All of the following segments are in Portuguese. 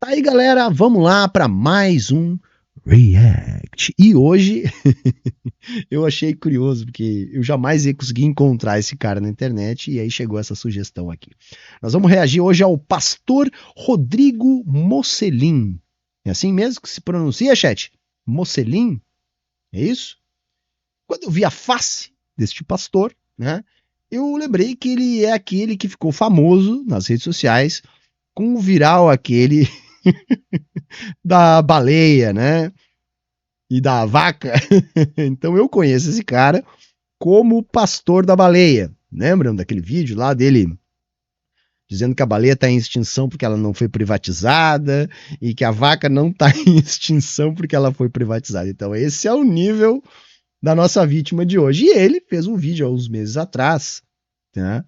Aí, galera, vamos lá para mais um React. E hoje eu achei curioso, porque eu jamais ia conseguir encontrar esse cara na internet, e aí chegou essa sugestão aqui. Nós vamos reagir hoje ao pastor Rodrigo Mocelin. É assim mesmo que se pronuncia, chat? Mocelin? É isso? Quando eu vi a face deste pastor, né, eu lembrei que ele é aquele que ficou famoso nas redes sociais com o viral aquele da baleia, né? E da vaca. Então eu conheço esse cara como pastor da baleia. Lembram daquele vídeo lá dele dizendo que a baleia está em extinção porque ela não foi privatizada e que a vaca não está em extinção porque ela foi privatizada. Então esse é o nível da nossa vítima de hoje. E ele fez um vídeo há uns meses atrás, né,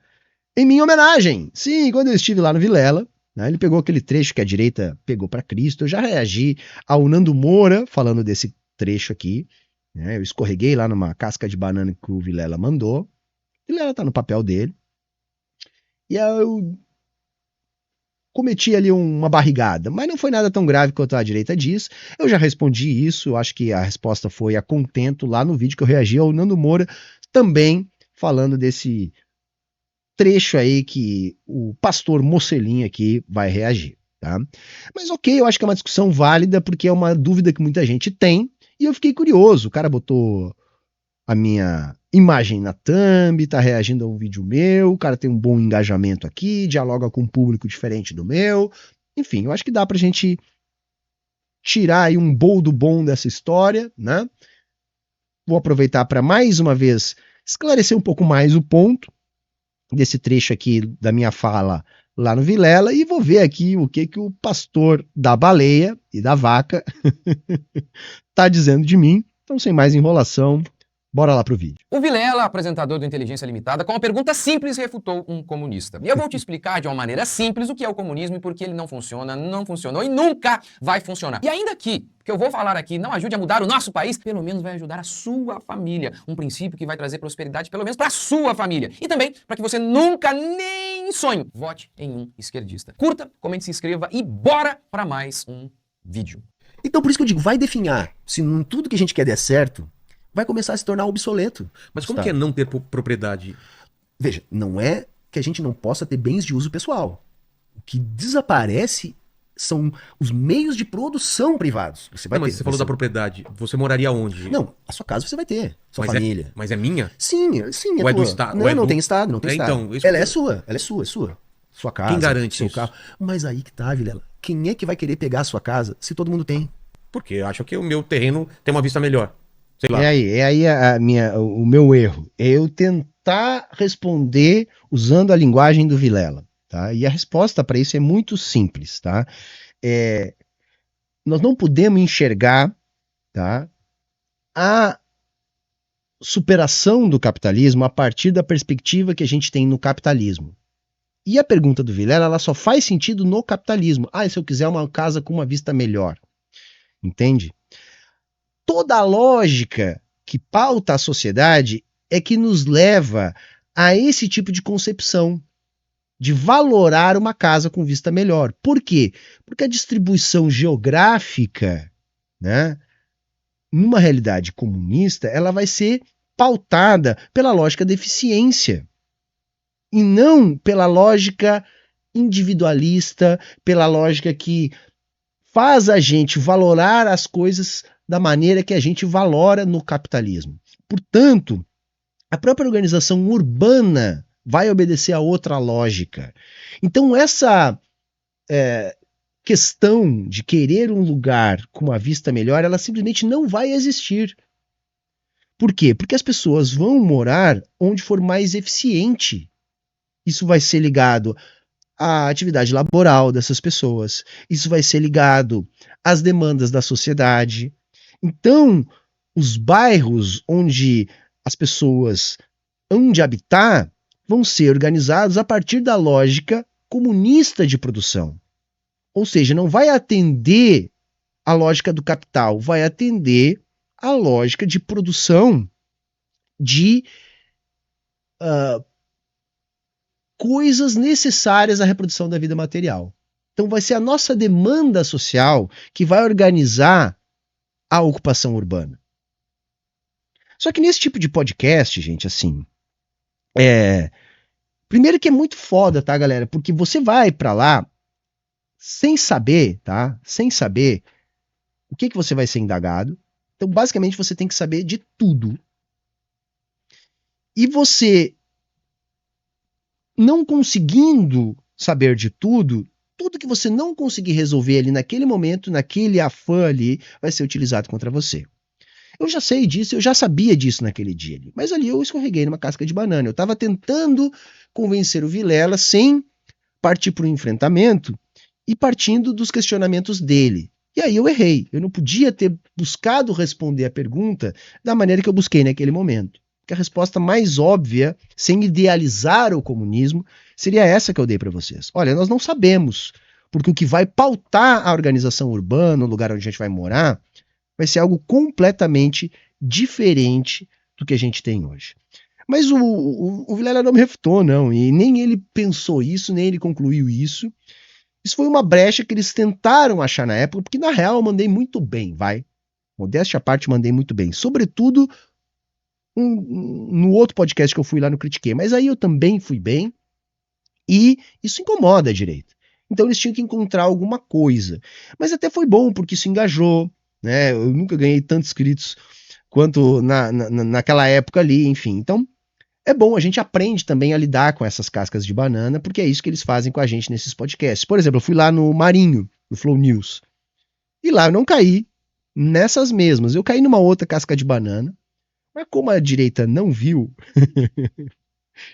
em minha homenagem. Sim, quando eu estive lá no Vilela, né, ele pegou aquele trecho que a direita pegou para Cristo. Eu já reagi ao Nando Moura falando desse trecho aqui, né, eu escorreguei lá numa casca de banana que o Vilela mandou. O Vilela tá no papel dele. E aí eu cometi ali uma barrigada, mas não foi nada tão grave quanto a direita diz. Eu já respondi isso, eu acho que a resposta foi a contento lá no vídeo que eu reagi ao Nando Moura, também falando desse trecho aí que o pastor Mocelin aqui vai reagir, tá? Mas ok, eu acho que é uma discussão válida, porque é uma dúvida que muita gente tem, e eu fiquei curioso. O cara botou a minha imagem na thumb, tá reagindo a um vídeo meu, o cara tem um bom engajamento aqui, dialoga com um público diferente do meu. Enfim, eu acho que dá pra gente tirar aí um boldo bom dessa história, né? Vou aproveitar para mais uma vez esclarecer um pouco mais o ponto desse trecho aqui da minha fala lá no Vilela, e vou ver aqui o que o pastor da baleia e da vaca tá dizendo de mim. Então, sem mais enrolação, bora lá pro vídeo. O Vilela, apresentador do Inteligência Limitada, com uma pergunta simples refutou um comunista. E eu vou te explicar de uma maneira simples o que é o comunismo e por que ele não funciona, não funcionou e nunca vai funcionar. E ainda que eu vou falar aqui não ajude a mudar o nosso país, pelo menos vai ajudar a sua família. Um princípio que vai trazer prosperidade pelo menos para a sua família. E também para que você nunca, nem sonho, vote em um esquerdista. Curta, comente, se inscreva e bora para mais um vídeo. Então por isso que eu digo, vai definhar. Se tudo que a gente quer der certo, vai começar a se tornar obsoleto. Mas como que é não ter propriedade? Veja, não é que a gente não possa ter bens de uso pessoal. O que desaparece são os meios de produção privados. Você vai Não, mas ter, você falou da propriedade. Você moraria onde? Não, a sua casa você vai ter. Sua família. Mas é minha? Sim, sim, Ou é tua. do Estado? Não, não tem Estado, não tem Estado. Então, isso ela é sua, é sua. Sua casa, quem garante seu isso? carro. Mas aí que tá, Vilela. Quem é que vai querer pegar a sua casa se todo mundo tem? Porque eu acho que o meu terreno tem uma vista melhor. Sei lá. É aí o meu erro. É eu tentar responder usando a linguagem do Vilela, tá? E a resposta para isso é muito simples, tá? Nós não podemos enxergar, tá, a superação do capitalismo a partir da perspectiva que a gente tem no capitalismo. E a pergunta do Vilela, ela só faz sentido no capitalismo. Ah, e se eu quiser uma casa com uma vista melhor? Entende? Toda a lógica que pauta a sociedade é que nos leva a esse tipo de concepção, de valorar uma casa com vista melhor. Por quê? Porque a distribuição geográfica, né, numa realidade comunista, ela vai ser pautada pela lógica da eficiência e não pela lógica individualista, pela lógica que faz a gente valorar as coisas da maneira que a gente valora no capitalismo. Portanto, a própria organização urbana vai obedecer a outra lógica. Então, essa questão de querer um lugar com uma vista melhor, ela simplesmente não vai existir. Por quê? Porque as pessoas vão morar onde for mais eficiente. Isso vai ser ligado à atividade laboral dessas pessoas. Isso vai ser ligado às demandas da sociedade. Então, os bairros onde as pessoas hão de habitar vão ser organizados a partir da lógica comunista de produção. Ou seja, não vai atender a lógica do capital, vai atender a lógica de produção de coisas necessárias à reprodução da vida material. Então vai ser a nossa demanda social que vai organizar a ocupação urbana. Só que nesse tipo de podcast, gente, assim, primeiro que é muito foda, tá, galera? Porque você vai pra lá sem saber, tá? Sem saber o que você vai ser indagado. Então, basicamente, você tem que saber de tudo. E você, não conseguindo saber de tudo, tudo que você não conseguir resolver ali naquele momento, naquele afã ali, vai ser utilizado contra você. Eu já sei disso, eu já sabia disso naquele dia ali. Mas ali eu escorreguei numa casca de banana. Eu estava tentando convencer o Vilela sem partir para o enfrentamento e partindo dos questionamentos dele. E aí eu errei. Eu não podia ter buscado responder a pergunta da maneira que eu busquei naquele momento. Porque a resposta mais óbvia, sem idealizar o comunismo, seria essa que eu dei para vocês. Olha, nós não sabemos, porque o que vai pautar a organização urbana, o lugar onde a gente vai morar, vai ser algo completamente diferente do que a gente tem hoje. Mas o Vilela não me refutou, não. E nem ele pensou isso, nem ele concluiu isso. Isso foi uma brecha que eles tentaram achar na época, porque na real eu mandei muito bem, vai. Modéstia à parte, mandei muito bem. Sobretudo no outro podcast que eu fui lá no Critiquei. Mas aí eu também fui bem. E isso incomoda a direita. Então eles tinham que encontrar alguma coisa. Mas até foi bom, porque isso engajou. Né? Eu nunca ganhei tantos inscritos quanto naquela época ali, enfim. Então, é bom, a gente aprende também a lidar com essas cascas de banana, porque é isso que eles fazem com a gente nesses podcasts. Por exemplo, eu fui lá no Marinho, no Flow News, e lá eu não caí nessas mesmas. Eu caí numa outra casca de banana, mas como a direita não viu,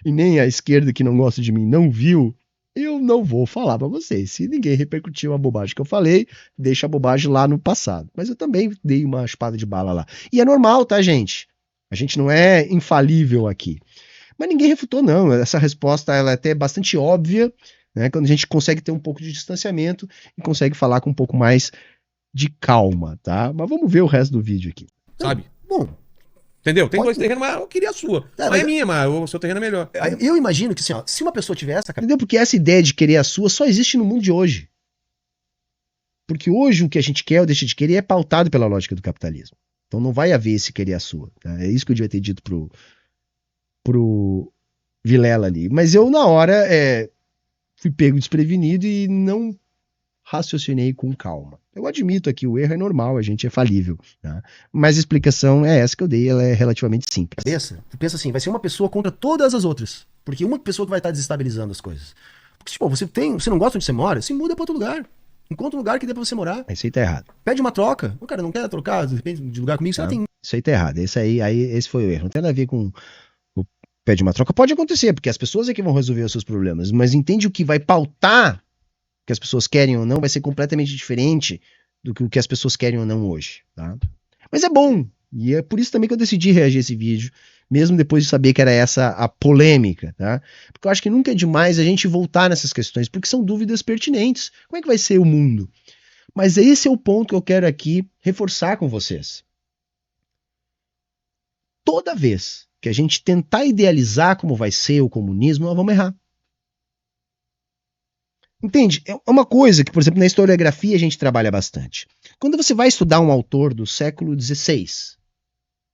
e nem a esquerda que não gosta de mim não viu, eu não vou falar pra vocês. Se ninguém repercutiu a bobagem que eu falei, deixa a bobagem lá no passado. Mas eu também dei uma espada de bala lá. E é normal, tá, gente? A gente não é infalível aqui. Mas ninguém refutou, não. Essa resposta ela é até bastante óbvia, né? Quando a gente consegue ter um pouco de distanciamento e consegue falar com um pouco mais de calma, tá? Mas vamos ver o resto do vídeo aqui. Sabe? Bom, Entendeu? Tem dois terrenos, mas eu queria a sua. Não é minha, mas o seu terreno é melhor. eu imagino que assim, ó, se uma pessoa tiver essa Entendeu? Porque essa ideia de querer a sua só existe no mundo de hoje. Porque hoje o que a gente quer ou deixa de querer é pautado pela lógica do capitalismo. Então não vai haver esse querer a sua. Tá? É isso que eu devia ter dito pro Vilela ali. Mas eu, na hora, fui pego desprevenido e não raciocinei com calma. Eu admito aqui, o erro é normal, a gente é falível. Tá? Mas a explicação é essa que eu dei, ela é relativamente simples. cabeça, tu pensa assim, vai ser uma pessoa contra todas as outras. Porque uma pessoa que vai estar desestabilizando as coisas. Porque, tipo, você não gosta onde você mora, se muda pra outro lugar. Encontra um lugar que dê pra você morar. Isso aí tá errado. Pede uma troca. O cara não quer trocar, de repente, de lugar comigo, você tem. Isso aí tá errado. Esse foi o erro. Não tem nada a ver com o pede uma troca. Pode acontecer, porque as pessoas é que vão resolver os seus problemas. Mas entende o que vai pautar que as pessoas querem ou não, vai ser completamente diferente do que o que as pessoas querem ou não hoje, tá? Mas é bom, e é por isso também que eu decidi reagir a esse vídeo, mesmo depois de saber que era essa a polêmica, tá? Porque eu acho que nunca é demais a gente voltar nessas questões, porque são dúvidas pertinentes. Como é que vai ser o mundo? Mas esse é o ponto que eu quero aqui reforçar com vocês. Toda vez que a gente tentar idealizar como vai ser o comunismo, nós vamos errar. Entende? É uma coisa que, por exemplo, na historiografia a gente trabalha bastante. Quando você vai estudar um autor do século XVI,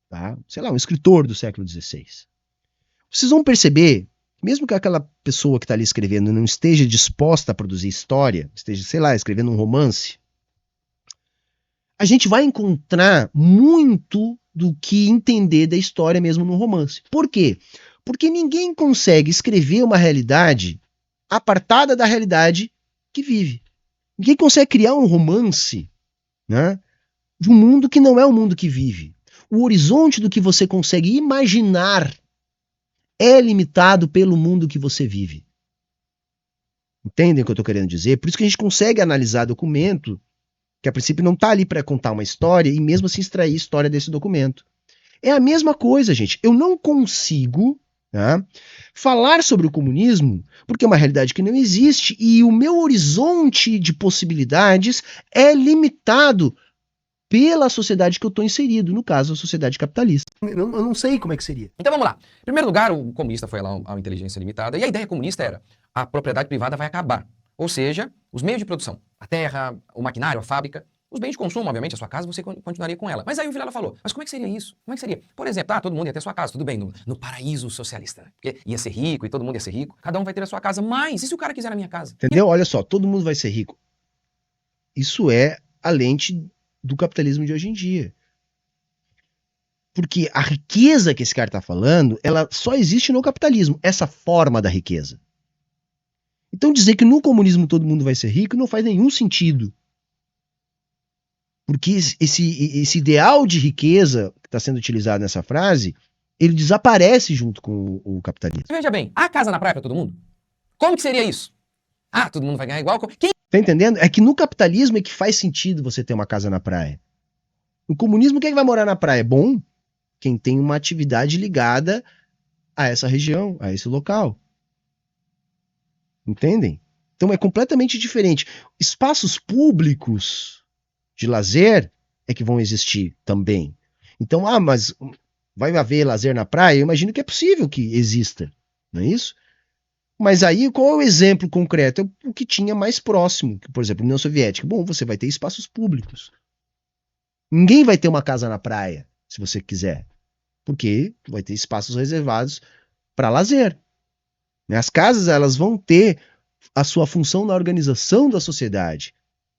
tá? Sei lá, um escritor do século XVI, vocês vão perceber, mesmo que aquela pessoa que está ali escrevendo não esteja disposta a produzir história, esteja, sei lá, escrevendo um romance, a gente vai encontrar muito do que entender da história mesmo no romance. Por quê? Porque ninguém consegue escrever uma realidade apartada da realidade que vive. Ninguém consegue criar um romance, né, de um mundo que não é o mundo que vive. O horizonte do que você consegue imaginar é limitado pelo mundo que você vive. Entendem o que eu estou querendo dizer? Por isso que a gente consegue analisar documento que a princípio não está ali para contar uma história e mesmo assim extrair história desse documento. É a mesma coisa, gente. Eu não consigo, tá, falar sobre o comunismo porque é uma realidade que não existe e o meu horizonte de possibilidades é limitado pela sociedade que eu estou inserido, no caso, a sociedade capitalista. Eu não sei como é que seria. Então vamos lá. Em primeiro lugar, o comunista foi lá ao Inteligência Limitada e a ideia comunista era a propriedade privada vai acabar. Ou seja, os meios de produção, a terra, o maquinário, a fábrica, os bens de consumo, obviamente, a sua casa, você continuaria com ela. Mas aí o Vilela falou, mas como é que seria isso? Como é que seria? Por exemplo, todo mundo ia ter sua casa, tudo bem, no paraíso socialista, né? Porque ia ser rico e todo mundo ia ser rico, cada um vai ter a sua casa, mas e se o cara quiser a minha casa? Entendeu? Olha só, todo mundo vai ser rico. Isso é a lente do capitalismo de hoje em dia. Porque a riqueza que esse cara está falando, ela só existe no capitalismo, essa forma da riqueza. Então dizer que no comunismo todo mundo vai ser rico não faz nenhum sentido. Porque esse ideal de riqueza que está sendo utilizado nessa frase, ele desaparece junto com o capitalismo. Veja bem, há casa na praia para todo mundo? Como que seria isso? Todo mundo vai ganhar igual? Quem? Tá entendendo? É que no capitalismo é que faz sentido você ter uma casa na praia. No comunismo, quem é que vai morar na praia? Bom, quem tem uma atividade ligada a essa região, a esse local. Entendem? Então é completamente diferente. Espaços públicos de lazer é que vão existir também. Então, mas vai haver lazer na praia? Eu imagino que é possível que exista, não é isso? Mas aí, qual é o exemplo concreto? É o que tinha mais próximo, por exemplo, União Soviética. Bom, você vai ter espaços públicos. Ninguém vai ter uma casa na praia, se você quiser, porque vai ter espaços reservados para lazer. As casas, elas vão ter a sua função na organização da sociedade,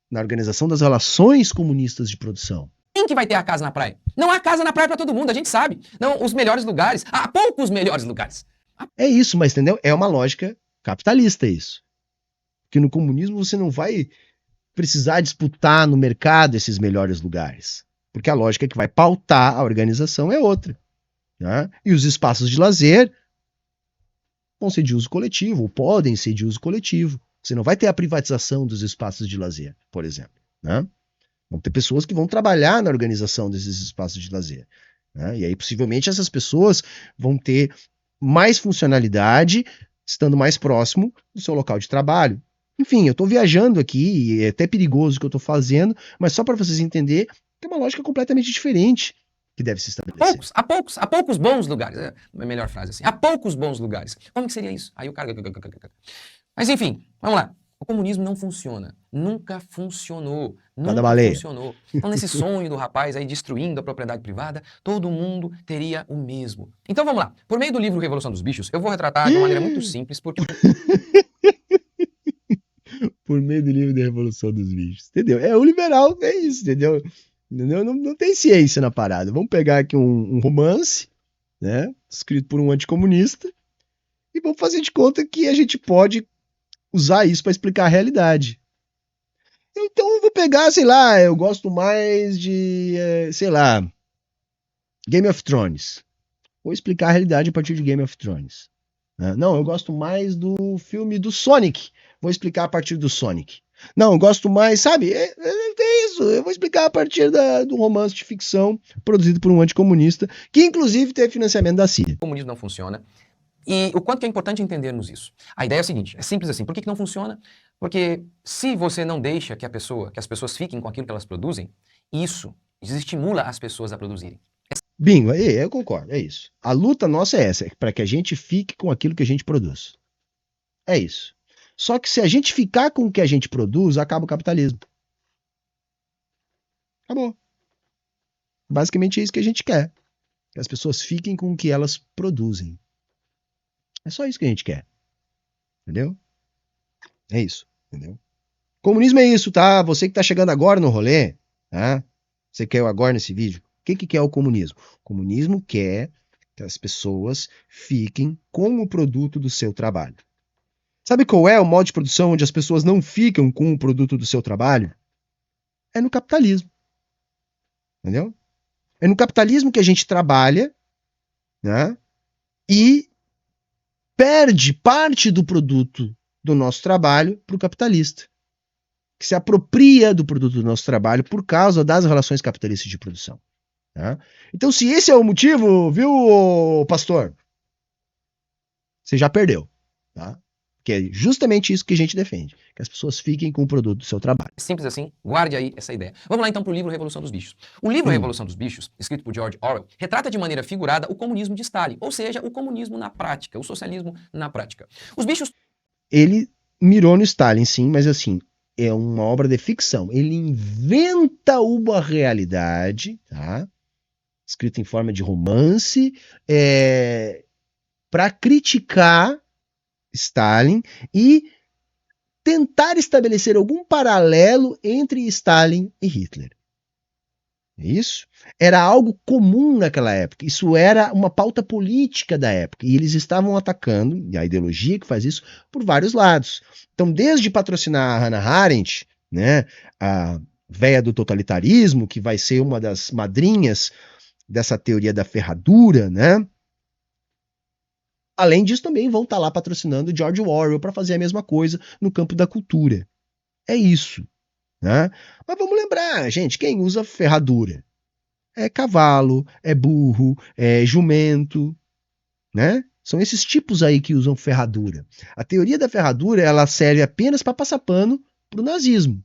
na organização das relações comunistas de produção. Quem que vai ter a casa na praia? Não há casa na praia para todo mundo, a gente sabe. Não, os melhores lugares, há poucos melhores lugares. É isso, mas entendeu? É uma lógica capitalista isso. Porque no comunismo você não vai precisar disputar no mercado esses melhores lugares. Porque a lógica que vai pautar a organização é outra. Né? E os espaços de lazer vão ser de uso coletivo, ou podem ser de uso coletivo. Você não vai ter a privatização dos espaços de lazer, por exemplo. Né? Vão ter pessoas que vão trabalhar na organização desses espaços de lazer. Né? E aí, possivelmente, essas pessoas vão ter mais funcionalidade, estando mais próximo do seu local de trabalho. Enfim, eu estou viajando aqui, e é até perigoso o que eu estou fazendo, mas só para vocês entenderem que é uma lógica completamente diferente que deve se estabelecer. Há poucos bons lugares. É a melhor frase assim. Há poucos bons lugares. Como que seria isso? Aí o cara... Mas enfim, vamos lá. O comunismo não funciona. Nunca funcionou. Nunca funcionou. Então, nesse sonho do rapaz aí destruindo a propriedade privada, todo mundo teria o mesmo. Então, vamos lá. Por meio do livro Revolução dos Bichos, eu vou retratar de uma maneira muito simples, porque... Por meio do livro da Revolução dos Bichos. Entendeu? O liberal é isso, entendeu? Não tem ciência na parada. Vamos pegar aqui um romance, né? Escrito por um anticomunista, e vamos fazer de conta que a gente pode usar isso para explicar a realidade. Então eu vou pegar, sei lá, eu gosto mais de, sei lá, Game of Thrones. Vou explicar a realidade a partir de Game of Thrones. Não, eu gosto mais do filme do Sonic. Vou explicar a partir do Sonic. Não, eu gosto mais, sabe? É isso. Eu vou explicar a partir do romance de ficção produzido por um anticomunista, que inclusive teve financiamento da CIA. O comunismo não funciona. E o quanto que é importante entendermos isso. A ideia é o seguinte, é simples assim. Por que não funciona? Porque se você não deixa que as pessoas fiquem com aquilo que elas produzem, isso desestimula as pessoas a produzirem. Bingo, eu concordo, é isso. A luta nossa é essa, para que a gente fique com aquilo que a gente produz. É isso. Só que se a gente ficar com o que a gente produz, acaba o capitalismo. Acabou. Basicamente é isso que a gente quer. Que as pessoas fiquem com o que elas produzem. É só isso que a gente quer. Entendeu? É isso. Entendeu? Comunismo é isso, tá? Você que tá chegando agora no rolê, tá? Você caiu agora nesse vídeo. O que é o comunismo? O comunismo quer que as pessoas fiquem com o produto do seu trabalho. Sabe qual é o modo de produção onde as pessoas não ficam com o produto do seu trabalho? É no capitalismo. Entendeu? É no capitalismo que a gente trabalha, né? E perde parte do produto do nosso trabalho para o capitalista, que se apropria do produto do nosso trabalho por causa das relações capitalistas de produção. Tá? Então, se esse é o motivo, viu, pastor? Você já perdeu. Tá? Que é justamente isso que a gente defende, que as pessoas fiquem com o produto do seu trabalho. Simples assim, guarde aí essa ideia. Vamos lá então para o livro Revolução dos Bichos. O livro Revolução dos Bichos, escrito por George Orwell, retrata de maneira figurada o comunismo de Stalin, ou seja, o comunismo na prática, o socialismo na prática. Os bichos... Ele mirou no Stalin, sim, mas assim, é uma obra de ficção. Ele inventa uma realidade, tá? Escrita em forma de romance, para criticar Stalin e tentar estabelecer algum paralelo entre Stalin e Hitler. Isso era algo comum naquela época. Isso era uma pauta política da época. E eles estavam atacando, e a ideologia que faz isso, por vários lados. Então, desde patrocinar a Hannah Arendt, né, a véia do totalitarismo, que vai ser uma das madrinhas dessa teoria da ferradura, né? Além disso, também vão estar lá patrocinando George Orwell para fazer a mesma coisa no campo da cultura. É isso. Né? Mas vamos lembrar, gente, quem usa ferradura? É cavalo, é burro, é jumento, né? São esses tipos aí que usam ferradura. A teoria da ferradura, ela serve apenas para passar pano pro nazismo.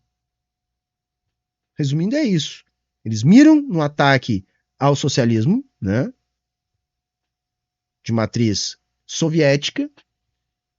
Resumindo, é isso. Eles miram no ataque ao socialismo, né? De matriz soviética,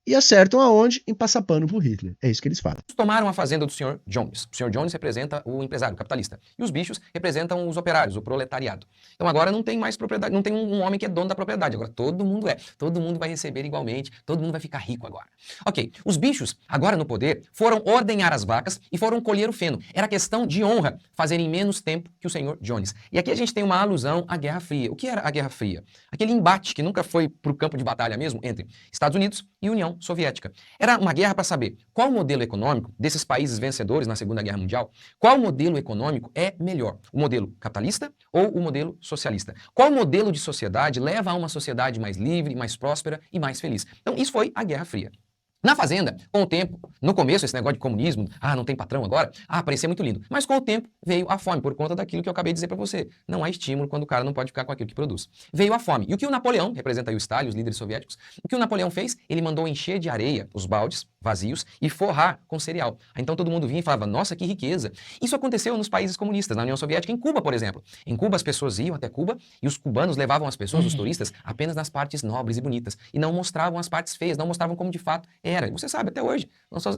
e acertam aonde? Em passar pano pro Hitler. É isso que eles fazem. Tomaram a fazenda do Sr. Jones. O Sr. Jones representa o empresário, o capitalista. E os bichos representam os operários, o proletariado. Então agora não tem mais propriedade, não tem um homem que é dono da propriedade. Agora todo mundo é. Todo mundo vai receber igualmente, todo mundo vai ficar rico agora. Ok, os bichos, agora no poder, foram ordenhar as vacas e foram colher o feno. Era questão de honra fazer em menos tempo que o Sr. Jones. E aqui a gente tem uma alusão à Guerra Fria. O que era a Guerra Fria? Aquele embate que nunca foi pro campo de batalha mesmo entre Estados Unidos e União Soviética. Era uma guerra para saber qual modelo econômico desses países vencedores na Segunda Guerra Mundial, qual modelo econômico é melhor, o modelo capitalista ou o modelo socialista? Qual modelo de sociedade leva a uma sociedade mais livre, mais próspera e mais feliz? Então isso foi a Guerra Fria. Na fazenda, com o tempo, no começo esse negócio de comunismo, não tem patrão agora, parecia muito lindo. Mas com o tempo veio a fome, por conta daquilo que eu acabei de dizer para você. Não há estímulo quando o cara não pode ficar com aquilo que produz. Veio a fome. E o que o Napoleão, representa aí o Stalin, os líderes soviéticos, o que o Napoleão fez? Ele mandou encher de areia os baldes vazios e forrar com cereal. Então todo mundo vinha e falava, nossa, que riqueza. Isso aconteceu nos países comunistas, na União Soviética, em Cuba, por exemplo. Em Cuba as pessoas iam até Cuba e os cubanos levavam as pessoas, os turistas, apenas nas partes nobres e bonitas. E não mostravam as partes feias, não mostravam como de fato era. Você sabe, até hoje,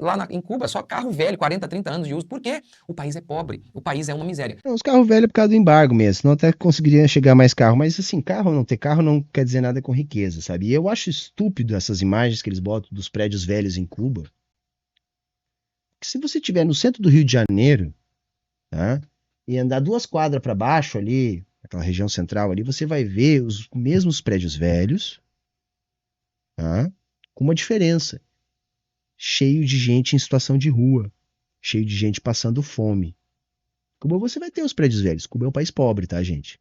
lá em Cuba, só carro velho, 40, 30 anos de uso. Por quê? O país é pobre, o país é uma miséria. Não, os carros velhos é por causa do embargo mesmo, senão até conseguiria chegar mais carro. Mas assim, carro ou não ter carro não quer dizer nada com riqueza, sabe? E eu acho estúpido essas imagens que eles botam dos prédios velhos em Cuba. Que se você estiver no centro do Rio de Janeiro, tá? E andar 2 quadras para baixo ali, naquela região central ali, você vai ver os mesmos prédios velhos, tá? Com uma diferença. Cheio de gente em situação de rua, cheio de gente passando fome. Cuba você vai ter os prédios velhos. Cuba é um país pobre, tá, gente?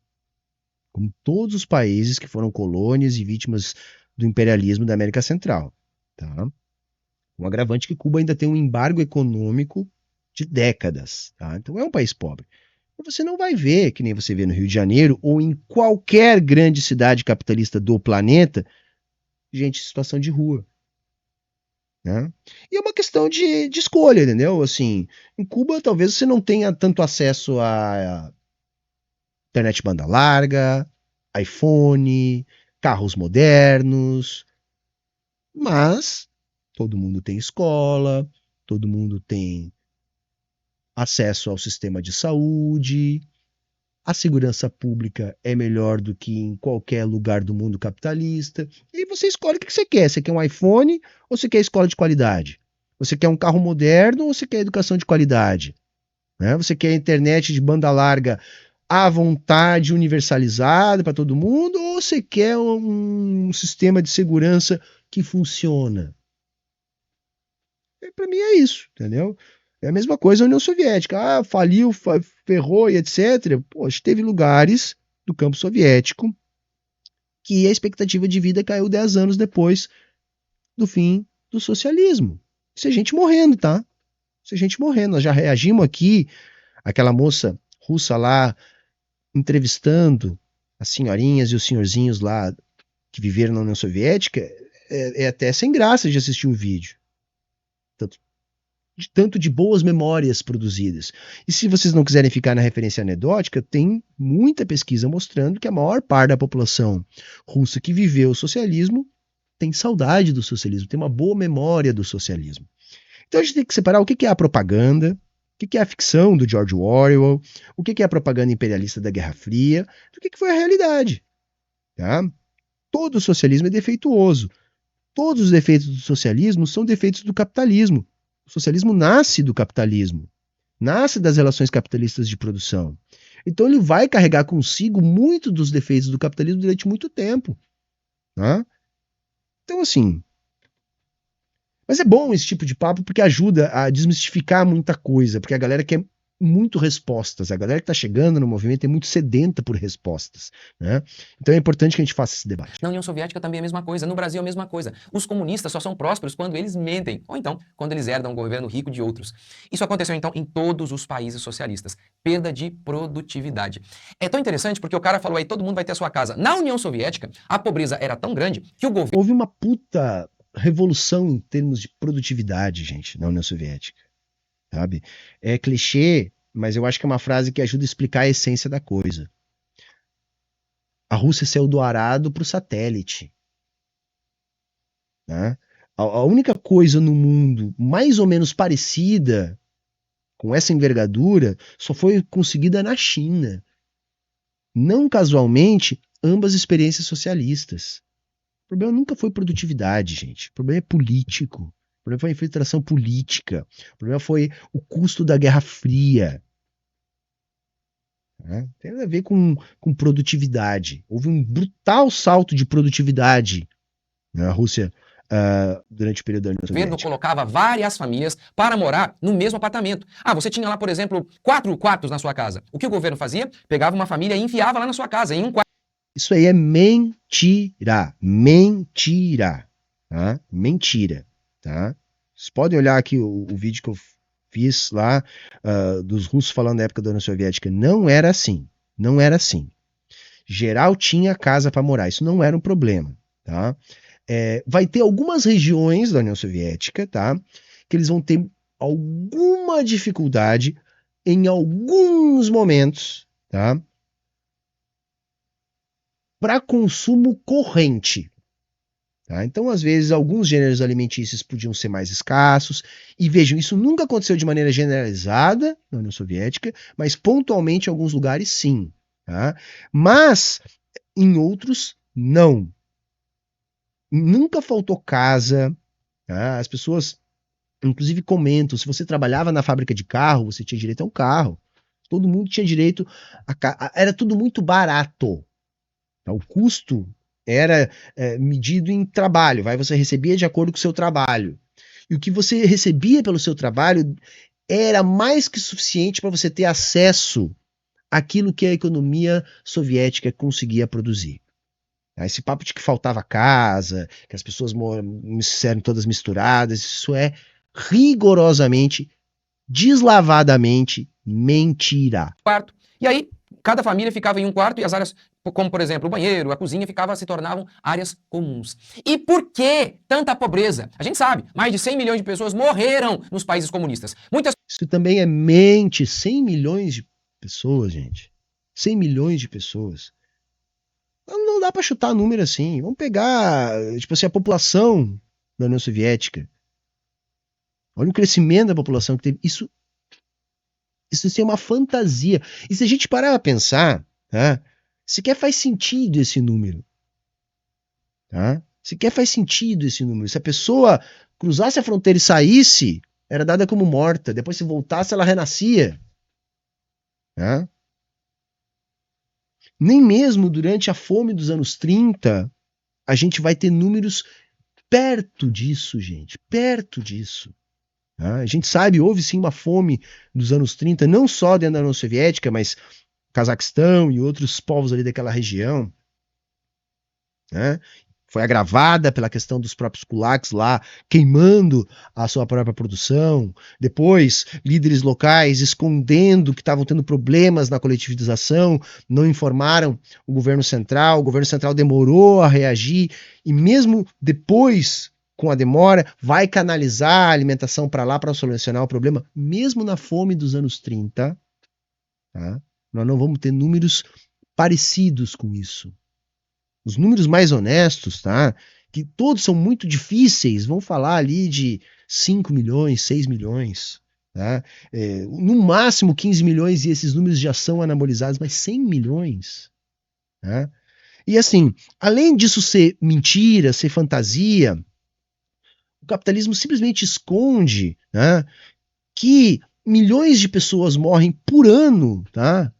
Como todos os países que foram colônias e vítimas do imperialismo da América Central, tá? Um agravante que Cuba ainda tem um embargo econômico de décadas, tá? Então é um país pobre. Mas você não vai ver, que nem você vê no Rio de Janeiro ou em qualquer grande cidade capitalista do planeta, gente em situação de rua. Né? E é uma questão de escolha, entendeu? Assim, em Cuba talvez você não tenha tanto acesso a internet banda larga, iPhone, carros modernos, mas todo mundo tem escola, todo mundo tem acesso ao sistema de saúde, a segurança pública é melhor do que em qualquer lugar do mundo capitalista. E você escolhe o que você quer. Você quer um iPhone ou você quer escola de qualidade? Você quer um carro moderno ou você quer educação de qualidade? Né? Você quer internet de banda larga à vontade, universalizada para todo mundo? Ou você quer um sistema de segurança que funciona? Para mim é isso, entendeu? É a mesma coisa a União Soviética. Faliu, ferrou e etc. Poxa, teve lugares do campo soviético que a expectativa de vida caiu 10 anos depois do fim do socialismo. Isso é gente morrendo, tá? Isso é gente morrendo. Nós já reagimos aqui, aquela moça russa lá, entrevistando as senhorinhas e os senhorzinhos lá que viveram na União Soviética. É até sem graça de assistir o vídeo. Tanto de boas memórias produzidas. E se vocês não quiserem ficar na referência anedótica, tem muita pesquisa mostrando que a maior parte da população russa que viveu o socialismo tem saudade do socialismo, tem uma boa memória do socialismo. Então a gente tem que separar o que é a propaganda, o que é a ficção do George Orwell, o que é a propaganda imperialista da Guerra Fria, do que foi a realidade. Tá? Todo socialismo é defeituoso. Todos os defeitos do socialismo são defeitos do capitalismo. O socialismo nasce do capitalismo, nasce das relações capitalistas de produção. Então ele vai carregar consigo muito dos defeitos do capitalismo durante muito tempo. Tá? Então assim... Mas é bom esse tipo de papo porque ajuda a desmistificar muita coisa, porque a galera quer muito respostas, a galera que está chegando no movimento é muito sedenta por respostas, né? Então é importante que a gente faça esse debate. Na União Soviética também é a mesma coisa, no Brasil é a mesma coisa. Os comunistas só são prósperos quando eles mentem, ou então quando eles herdam um governo rico de outros. Isso aconteceu então em todos os países socialistas. Perda de produtividade. É tão interessante porque o cara falou aí, todo mundo vai ter a sua casa. Na União Soviética, a pobreza era tão grande que o governo... Houve uma puta revolução em termos de produtividade, gente, na União Soviética, sabe? É clichê, mas eu acho que é uma frase que ajuda a explicar a essência da coisa. A Rússia saiu do arado para o satélite. Né? A única coisa no mundo mais ou menos parecida com essa envergadura só foi conseguida na China. Não casualmente, ambas experiências socialistas. O problema nunca foi produtividade, gente. O problema é político. O problema foi a infiltração política. O problema foi o custo da Guerra Fria. Né? Tem nada a ver com produtividade. Houve um brutal salto de produtividade na Rússia durante o período da União O governo Soviética. colocava várias famílias para morar no mesmo apartamento. Ah, você tinha lá, por exemplo, 4 quartos na sua casa. O que o governo fazia? Pegava uma família e enfiava lá na sua casa, em um quarto. Isso aí é mentira. Mentira. Tá? Mentira. Tá? Vocês podem olhar aqui o vídeo que eu fiz lá dos russos falando da época da União Soviética. Não era assim. Não era assim. Geral tinha casa para morar. Isso não era um problema. Tá? Vai ter algumas regiões da União Soviética, tá? Que eles vão ter alguma dificuldade em alguns momentos, tá? Para consumo corrente. Tá? Então, às vezes, alguns gêneros alimentícios podiam ser mais escassos. E vejam, isso nunca aconteceu de maneira generalizada na União Soviética, mas pontualmente em alguns lugares sim. Tá? Mas em outros, não. Nunca faltou casa. Tá? As pessoas, inclusive, comentam: se você trabalhava na fábrica de carro, você tinha direito a um carro. Todo mundo tinha direito a era tudo muito barato. O custo era medido em trabalho, você recebia de acordo com o seu trabalho. E o que você recebia pelo seu trabalho era mais que suficiente para você ter acesso àquilo que a economia soviética conseguia produzir. Esse papo de que faltava casa, que as pessoas eram todas misturadas, isso é rigorosamente, deslavadamente mentira. Quarto. E aí, cada família ficava em um quarto e as áreas, como por exemplo o banheiro, a cozinha, se tornavam áreas comuns. E por que tanta pobreza? A gente sabe, mais de 100 milhões de pessoas morreram nos países comunistas. Isso também é mente. 100 milhões de pessoas, gente. 100 milhões de pessoas. Não dá para chutar número assim. Vamos pegar, tipo assim, a população da União Soviética. Olha o crescimento da população que teve. Isso é uma fantasia. E se a gente parar a pensar, tá? Sequer faz sentido esse número. Tá? Sequer faz sentido esse número. Se a pessoa cruzasse a fronteira e saísse, era dada como morta. Depois, se voltasse, ela renascia. Tá? Nem mesmo durante a fome dos anos 30, a gente vai ter números perto disso, gente. Perto disso. A gente sabe, houve sim uma fome dos anos 30, não só dentro da União Soviética, mas Cazaquistão e outros povos ali daquela região. Né? Foi agravada pela questão dos próprios kulaks lá, queimando a sua própria produção. Depois, líderes locais escondendo que estavam tendo problemas na coletivização, não informaram o governo central demorou a reagir, e mesmo depois, com a demora, vai canalizar a alimentação para lá para solucionar o problema, mesmo na fome dos anos 30, tá? Nós não vamos ter números parecidos com isso. Os números mais honestos, tá? Que todos são muito difíceis, vão falar ali de 5 milhões, 6 milhões. Tá? No máximo 15 milhões, e esses números já são anabolizados, mas 100 milhões. Tá? E assim, além disso ser mentira, ser fantasia, o capitalismo simplesmente esconde, né, que milhões de pessoas morrem por ano, tá,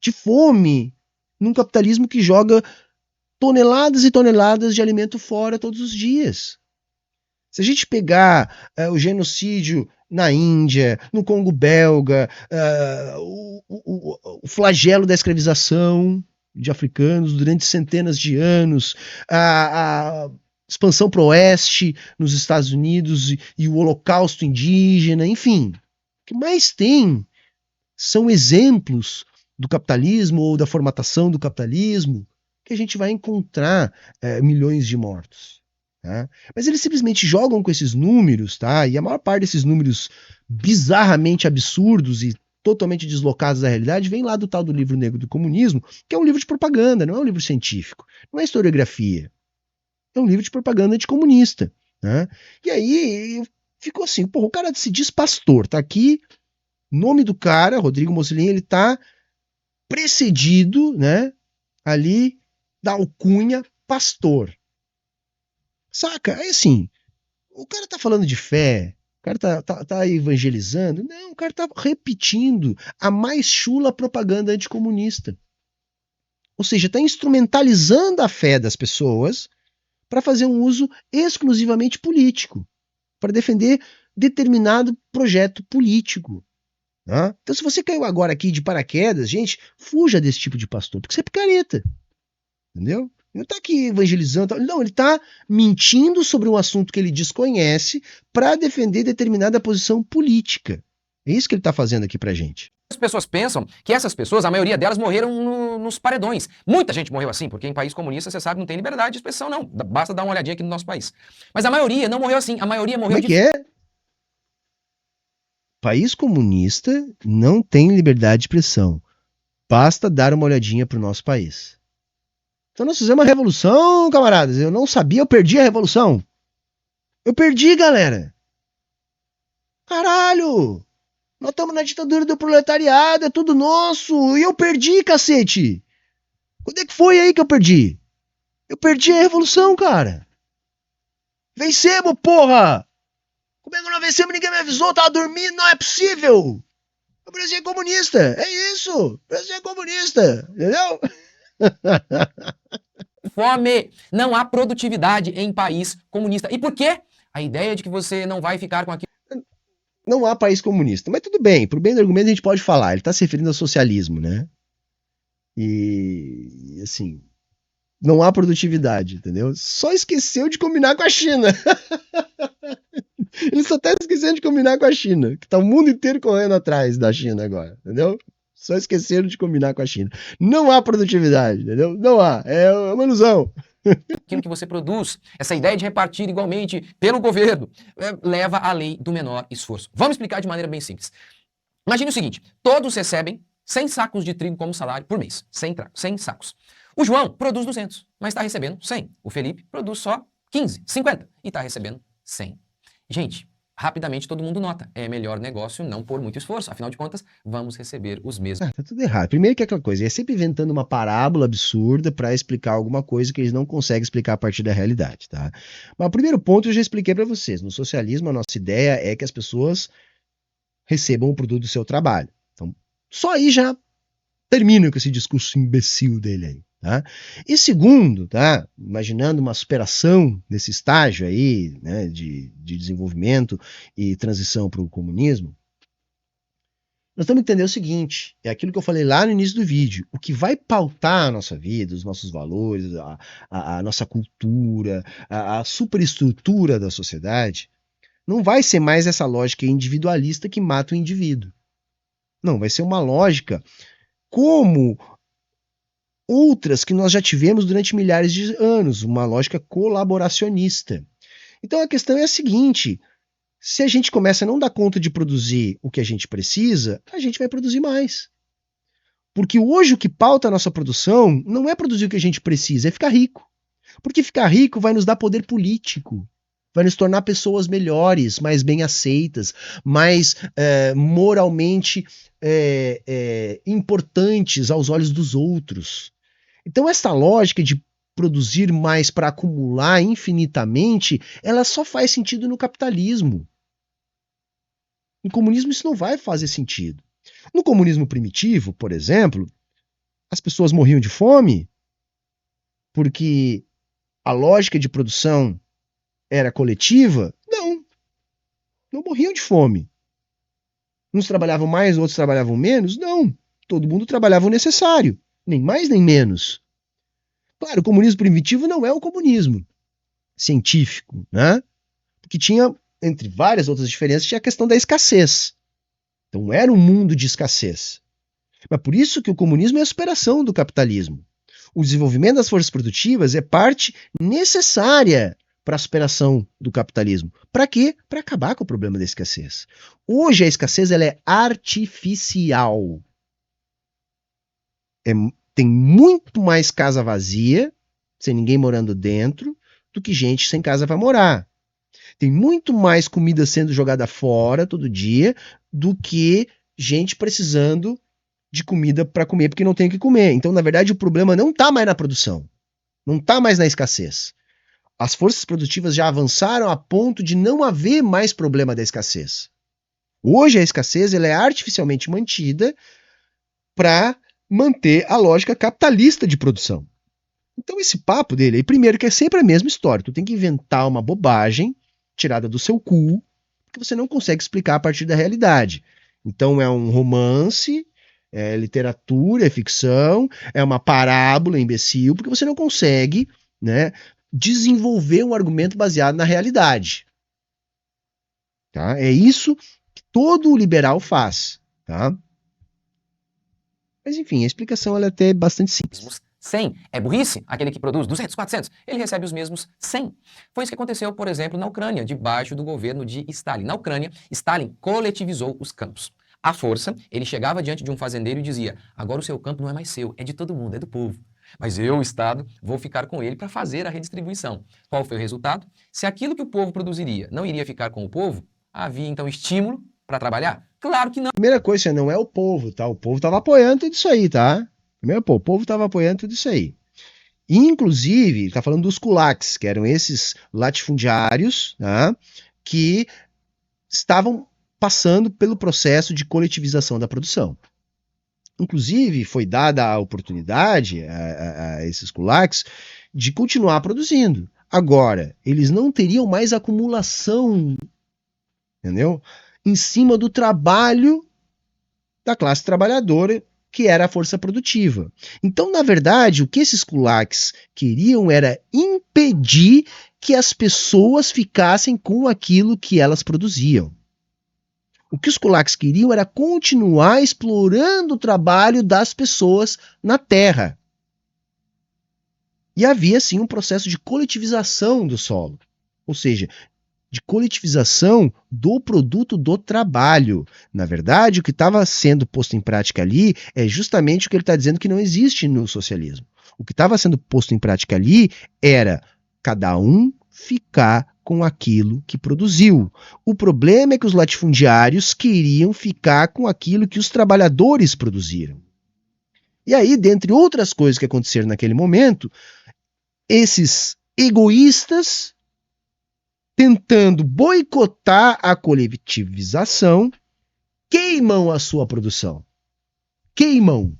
de fome, num capitalismo que joga toneladas e toneladas de alimento fora todos os dias. Se a gente pegar o genocídio na Índia, no Congo belga, o flagelo da escravização de africanos durante centenas de anos, a expansão para o oeste nos Estados Unidos e o holocausto indígena, enfim, o que mais tem são exemplos do capitalismo ou da formatação do capitalismo que a gente vai encontrar milhões de mortos. Tá? Mas eles simplesmente jogam com esses números, tá? E a maior parte desses números bizarramente absurdos e totalmente deslocados da realidade vem lá do tal do Livro Negro do Comunismo, que é um livro de propaganda, não é um livro científico, não é historiografia. É um livro de propaganda anticomunista. Né? E aí ficou assim, porra, o cara se diz pastor, tá aqui, nome do cara, Rodrigo Mocelin, ele tá precedido, né, ali da alcunha pastor. Saca? Aí assim, o cara tá falando de fé, o cara tá evangelizando, não, o cara tá repetindo a mais chula propaganda anticomunista. Ou seja, tá instrumentalizando a fé das pessoas para fazer um uso exclusivamente político, para defender determinado projeto político. Né? Então, se você caiu agora aqui de paraquedas, gente, fuja desse tipo de pastor, porque você é picareta. Entendeu? Ele não está aqui evangelizando, não, ele está mentindo sobre um assunto que ele desconhece para defender determinada posição política. É isso que ele está fazendo aqui pra gente. As pessoas pensam que essas pessoas, a maioria delas morreram nos paredões. Muita gente morreu assim, porque em país comunista, você sabe, não tem liberdade de expressão, não. Basta dar uma olhadinha aqui no nosso país. Mas a maioria não morreu assim, a maioria morreu Como é que é? País comunista não tem liberdade de expressão. Basta dar uma olhadinha pro nosso país. Então nós fizemos uma revolução, camaradas. Eu não sabia, eu perdi a revolução. Eu perdi, galera. Caralho! Nós estamos na ditadura do proletariado, é tudo nosso. E eu perdi, cacete. Quando é que foi aí que eu perdi? Eu perdi a revolução, cara. Vencemos, porra! Como é que nós vencemos? Ninguém me avisou, eu tava dormindo, não é possível. O Brasil é comunista, é isso. O Brasil é comunista, entendeu? fome. Não há produtividade em país comunista. E por quê? A ideia de que você não vai ficar com aquilo. Não há país comunista. Mas tudo bem, pro bem do argumento a gente pode falar. Ele está se referindo ao socialismo, né? E, assim, não há produtividade, entendeu? Só esqueceu de combinar com a China. Ele só tá esquecendo de combinar com a China, que tá o mundo inteiro correndo atrás da China agora, entendeu? Só esqueceram de combinar com a China. Não há produtividade, entendeu? Não há. É uma ilusão. Aquilo que você produz, essa ideia de repartir igualmente pelo governo, leva à lei do menor esforço. Vamos explicar de maneira bem simples. Imagine o seguinte, todos recebem 100 sacos de trigo como salário por mês. 100 sacos. O João produz 200, mas está recebendo 100. O Felipe produz só 15, 50 e está recebendo 100. Gente, rapidamente todo mundo nota, é melhor negócio não pôr muito esforço, afinal de contas, vamos receber os mesmos. Tá tudo errado. Primeiro que é aquela coisa, é sempre inventando uma parábola absurda para explicar alguma coisa que eles não conseguem explicar a partir da realidade, tá? Mas o primeiro ponto eu já expliquei para vocês. No socialismo, a nossa ideia é que as pessoas recebam o produto do seu trabalho. Então, só aí já termina com esse discurso imbecil dele aí. Tá? E segundo, tá? Imaginando uma superação desse estágio aí, né, de desenvolvimento e transição para o comunismo, nós temos que entender o seguinte, é aquilo que eu falei lá no início do vídeo, o que vai pautar a nossa vida, os nossos valores, a nossa cultura, a superestrutura da sociedade, não vai ser mais essa lógica individualista que mata o indivíduo. Não, vai ser uma lógica como outras que nós já tivemos durante milhares de anos, uma lógica colaboracionista. Então a questão é a seguinte, se a gente começa a não dar conta de produzir o que a gente precisa, a gente vai produzir mais. Porque hoje o que pauta a nossa produção não é produzir o que a gente precisa, é ficar rico. Porque ficar rico vai nos dar poder político. vai nos tornar pessoas melhores, mais bem aceitas, mais moralmente importantes aos olhos dos outros. Então essa lógica de produzir mais para acumular infinitamente, ela só faz sentido no capitalismo. No comunismo isso não vai fazer sentido. No comunismo primitivo, por exemplo, as pessoas morriam de fome porque a lógica de produção era coletiva? Não morriam de fome. Uns trabalhavam mais, outros trabalhavam menos? Não. Todo mundo trabalhava o necessário, nem mais nem menos. Claro, o comunismo primitivo não é o comunismo científico, né? Porque tinha, entre várias outras diferenças, tinha a questão da escassez. Então era um mundo de escassez. Mas por isso que o comunismo é a superação do capitalismo. O desenvolvimento das forças produtivas é parte necessária para a superação do capitalismo. Para quê? Para acabar com o problema da escassez. Hoje a escassez ela é artificial. Tem muito mais casa vazia, sem ninguém morando dentro, do que gente sem casa para morar. Tem muito mais comida sendo jogada fora todo dia do que gente precisando de comida para comer porque não tem o que comer. Então, na verdade, o problema não está mais na produção. Não está mais na escassez. As forças produtivas já avançaram a ponto de não haver mais problema da escassez. Hoje a escassez ela é artificialmente mantida para manter a lógica capitalista de produção. Então esse papo dele aí, primeiro que é sempre a mesma história. Tu tem que inventar uma bobagem tirada do seu cu, que você não consegue explicar a partir da realidade. Então é um romance, é literatura, é ficção, é uma parábola imbecil, porque você não consegue, né, desenvolver um argumento baseado na realidade. Tá? É isso que todo liberal faz. Tá? Mas enfim, a explicação ela é até bastante simples. 100 é burrice? Aquele que produz 200, 400, ele recebe os mesmos 100. Foi isso que aconteceu, por exemplo, na Ucrânia, debaixo do governo de Stalin. Na Ucrânia, Stalin coletivizou os campos. À força, ele chegava diante de um fazendeiro e dizia: agora o seu campo não é mais seu, é de todo mundo, é do povo. Mas eu, o Estado, vou ficar com ele para fazer a redistribuição. Qual foi o resultado? Se aquilo que o povo produziria não iria ficar com o povo, havia então estímulo para trabalhar? Claro que não. Primeira coisa, não é o povo, tá? O povo estava apoiando tudo isso aí, tá? Primeiro, o povo estava apoiando tudo isso aí. Inclusive, está falando dos kulaks, que eram esses latifundiários, tá? Que estavam passando pelo processo de coletivização da produção. Inclusive, foi dada a oportunidade a esses kulaks de continuar produzindo. Agora, eles não teriam mais acumulação, entendeu? Em cima do trabalho da classe trabalhadora, que era a força produtiva. Então, na verdade, o que esses kulaks queriam era impedir que as pessoas ficassem com aquilo que elas produziam. O que os kulaks queriam era continuar explorando o trabalho das pessoas na terra. E havia, sim, um processo de coletivização do solo. Ou seja, de coletivização do produto do trabalho. Na verdade, o que estava sendo posto em prática ali é justamente o que ele está dizendo que não existe no socialismo. O que estava sendo posto em prática ali era cada um ficar com aquilo que produziu. O problema é que os latifundiários queriam ficar com aquilo que os trabalhadores produziram. E aí, dentre outras coisas que aconteceram naquele momento, esses egoístas, tentando boicotar a coletivização, queimam a sua produção. Queimam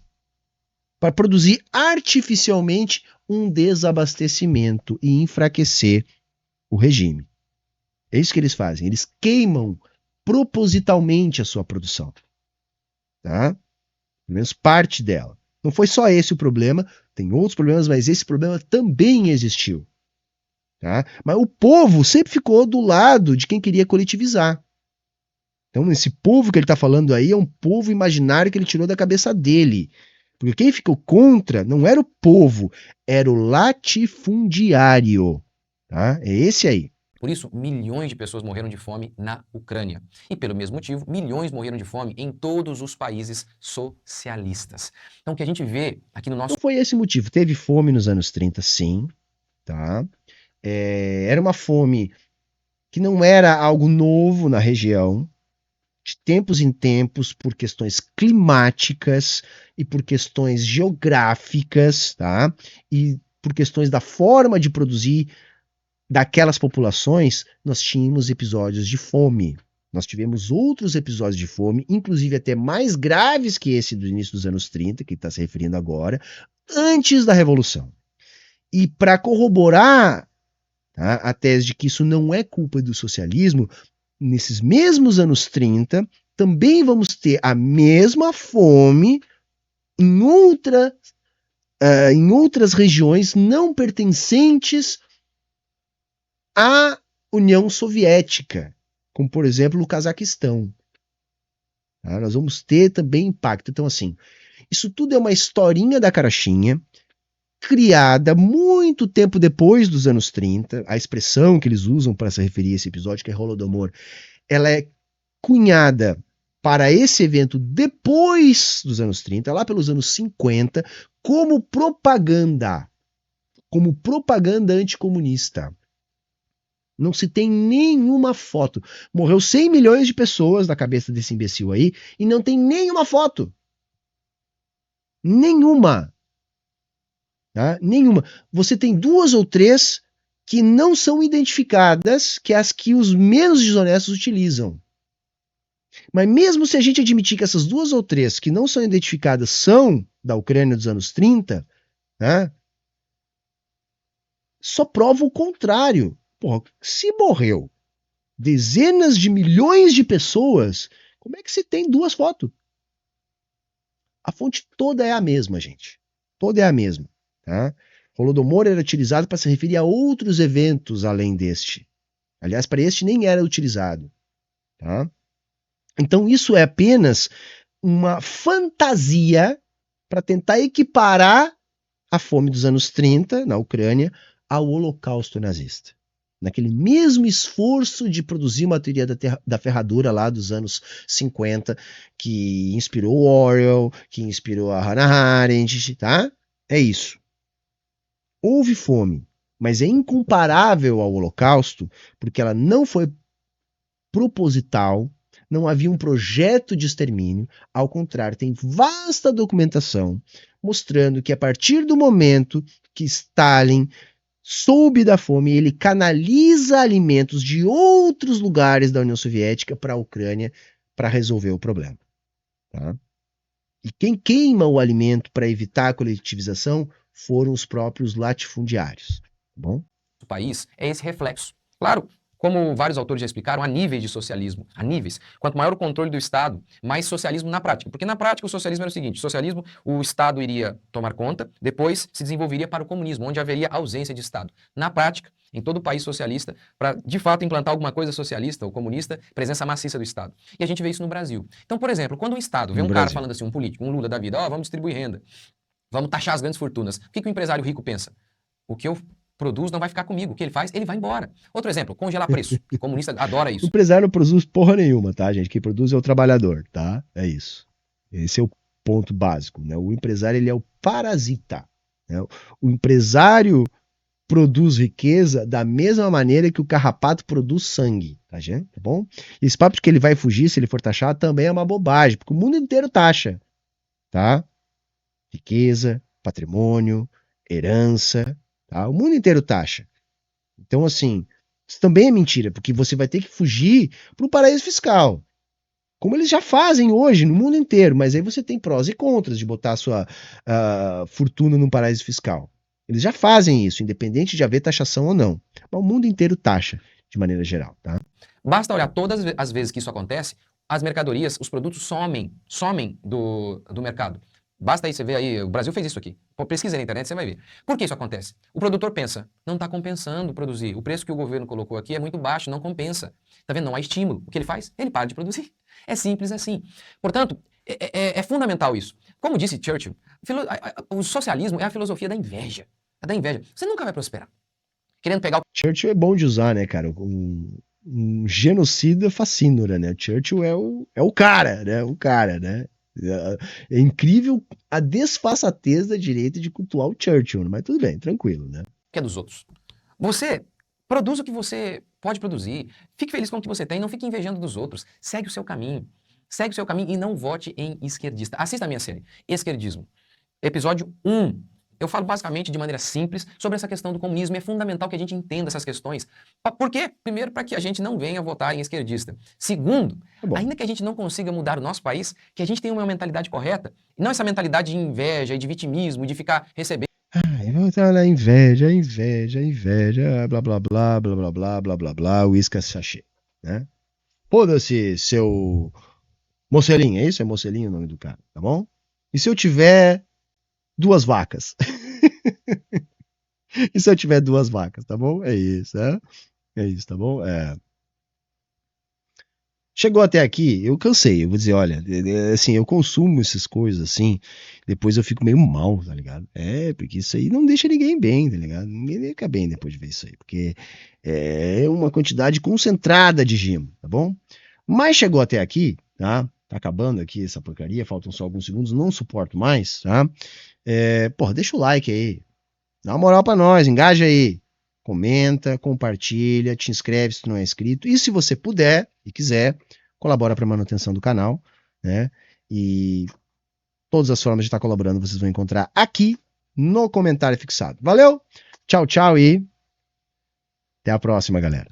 para produzir artificialmente um desabastecimento e enfraquecer o regime. É isso que eles fazem. Eles queimam propositalmente a sua produção. Tá? Pelo menos parte dela. Não foi só esse o problema, tem outros problemas, mas esse problema também existiu. Tá? Mas o povo sempre ficou do lado de quem queria coletivizar. Então, esse povo que ele está falando aí é um povo imaginário que ele tirou da cabeça dele. Porque quem ficou contra não era o povo, era o latifundiário. Tá? É esse aí. Por isso, milhões de pessoas morreram de fome na Ucrânia. E pelo mesmo motivo, milhões morreram de fome em todos os países socialistas. Então, o que a gente vê aqui no nosso... Não foi esse o motivo. Teve fome nos anos 30, sim. Tá? Era uma fome que não era algo novo na região, de tempos em tempos, por questões climáticas e por questões geográficas, tá? E por questões da forma de produzir daquelas populações, nós tínhamos episódios de fome. Nós tivemos outros episódios de fome, inclusive até mais graves que esse do início dos anos 30, que está se referindo agora, antes da Revolução. E para corroborar, tá, a tese de que isso não é culpa do socialismo, nesses mesmos anos 30, também vamos ter a mesma fome em outras regiões não pertencentes à União Soviética, como, por exemplo, o Cazaquistão. Tá? Nós vamos ter também impacto. Então, assim, isso tudo é uma historinha da carochinha, criada muito tempo depois dos anos 30, a expressão que eles usam para se referir a esse episódio, que é Holodomor, ela é cunhada para esse evento depois dos anos 30, lá pelos anos 50, como propaganda anticomunista. Não se tem nenhuma foto. Morreu 100 milhões de pessoas na cabeça desse imbecil aí e não tem nenhuma foto. Nenhuma. Tá? Nenhuma. Você tem 2 ou 3 que não são identificadas, que é as que os menos desonestos utilizam. Mas mesmo se a gente admitir que essas 2 ou 3 que não são identificadas são da Ucrânia dos anos 30, tá? Só prova o contrário. Porra, se morreu dezenas de milhões de pessoas, como é que se tem 2 fotos? A fonte toda é a mesma, gente. Toda é a mesma. Tá? Holodomor era utilizado para se referir a outros eventos além deste. Aliás, para este nem era utilizado. Tá? Então isso é apenas uma fantasia para tentar equiparar a fome dos anos 30 na Ucrânia ao Holocausto nazista. Naquele mesmo esforço de produzir uma teoria da ferradura lá dos anos 50, que inspirou Orwell, que inspirou a Hannah Arendt, tá? É isso. Houve fome, mas é incomparável ao Holocausto, porque ela não foi proposital, não havia um projeto de extermínio, ao contrário, tem vasta documentação mostrando que a partir do momento que Stalin soube da fome, ele canaliza alimentos de outros lugares da União Soviética para a Ucrânia para resolver o problema. Tá? E quem queima o alimento para evitar a coletivização foram os próprios latifundiários. Tá bom? O país é esse reflexo. Claro, como vários autores já explicaram, há níveis de socialismo, há níveis. Quanto maior o controle do Estado, mais socialismo na prática. Porque na prática o socialismo era o seguinte, o socialismo, o Estado iria tomar conta, depois se desenvolveria para o comunismo, onde haveria ausência de Estado. Na prática, em todo o país socialista, para de fato implantar alguma coisa socialista ou comunista, presença maciça do Estado. E a gente vê isso no Brasil. Então, por exemplo, quando o Estado vê um cara falando assim, um político, um Lula da vida, vamos distribuir renda, vamos taxar as grandes fortunas. O que o empresário rico pensa? O que eu produz não vai ficar comigo. O que ele faz? Ele vai embora. Outro exemplo, congelar preço. O comunista adora isso. O empresário não produz porra nenhuma, tá, gente? Quem produz é o trabalhador, tá? É isso. Esse é o ponto básico, né? O empresário, ele é o parasita. Né? O empresário produz riqueza da mesma maneira que o carrapato produz sangue, tá, gente? Tá bom? E esse papo de que ele vai fugir se ele for taxado também é uma bobagem, porque o mundo inteiro taxa, tá? Riqueza, patrimônio, herança, tá? O mundo inteiro taxa. Então, assim, isso também é mentira, porque você vai ter que fugir para o paraíso fiscal. Como eles já fazem hoje no mundo inteiro, mas aí você tem prós e contras de botar a sua fortuna num paraíso fiscal. Eles já fazem isso, independente de haver taxação ou não. Mas o mundo inteiro taxa, de maneira geral, tá? Basta olhar todas as vezes que isso acontece, as mercadorias, os produtos somem do mercado. Basta aí, você vê aí, o Brasil fez isso aqui. Pesquisa na internet, você vai ver. Por que isso acontece? O produtor pensa, não está compensando produzir. O preço que o governo colocou aqui é muito baixo, não compensa. Tá vendo? Não há estímulo. O que ele faz? Ele para de produzir. É simples assim. Portanto, é fundamental isso. Como disse Churchill, o socialismo é a filosofia da inveja. É da inveja. Você nunca vai prosperar. Querendo pegar o... Churchill é bom de usar, né, cara? Um genocida fascínora, né? Churchill é o cara, né? O cara, né? É incrível a desfaçatez da direita de cultuar o Churchill, mas tudo bem, tranquilo, né? Que é dos outros. Você Produza o que você pode produzir. Fique feliz com o que você tem, não fique invejando dos outros. Segue o seu caminho. Segue o seu caminho e não vote em esquerdista. Assista a minha série, Esquerdismo. Episódio 1. Eu falo basicamente de maneira simples sobre essa questão do comunismo e é fundamental que a gente entenda essas questões. Por quê? Primeiro, para que a gente não venha votar em esquerdista. Segundo, ainda que a gente não consiga mudar o nosso país, que a gente tenha uma mentalidade correta, e não essa mentalidade de inveja e de vitimismo, de ficar recebendo. Olha, inveja, blá blá blá, blá blá blá, blá blá blá, uísque sachê, né? Foda-se, seu Mocelinho, é isso? É Mocelinho o nome do cara, tá bom? E se eu tiver 2 vacas? E se eu tiver 2 vacas, tá bom? É isso, né? É isso, tá bom? Chegou até aqui, eu cansei, eu vou dizer, olha, assim, eu consumo essas coisas assim, depois eu fico meio mal, tá ligado? Porque isso aí não deixa ninguém bem, tá ligado? Ninguém fica bem depois de ver isso aí, porque é uma quantidade concentrada de gimo, tá bom? Mas chegou até aqui, tá? Tá acabando aqui essa porcaria, faltam só alguns segundos, não suporto mais, tá? Porra, deixa o like aí, dá uma moral pra nós, engaja aí. Comenta, compartilha, te inscreve se tu não é inscrito. E se você puder e quiser, colabora para a manutenção do canal, né? E todas as formas de estar colaborando vocês vão encontrar aqui no comentário fixado. Valeu, tchau, tchau e até a próxima, galera.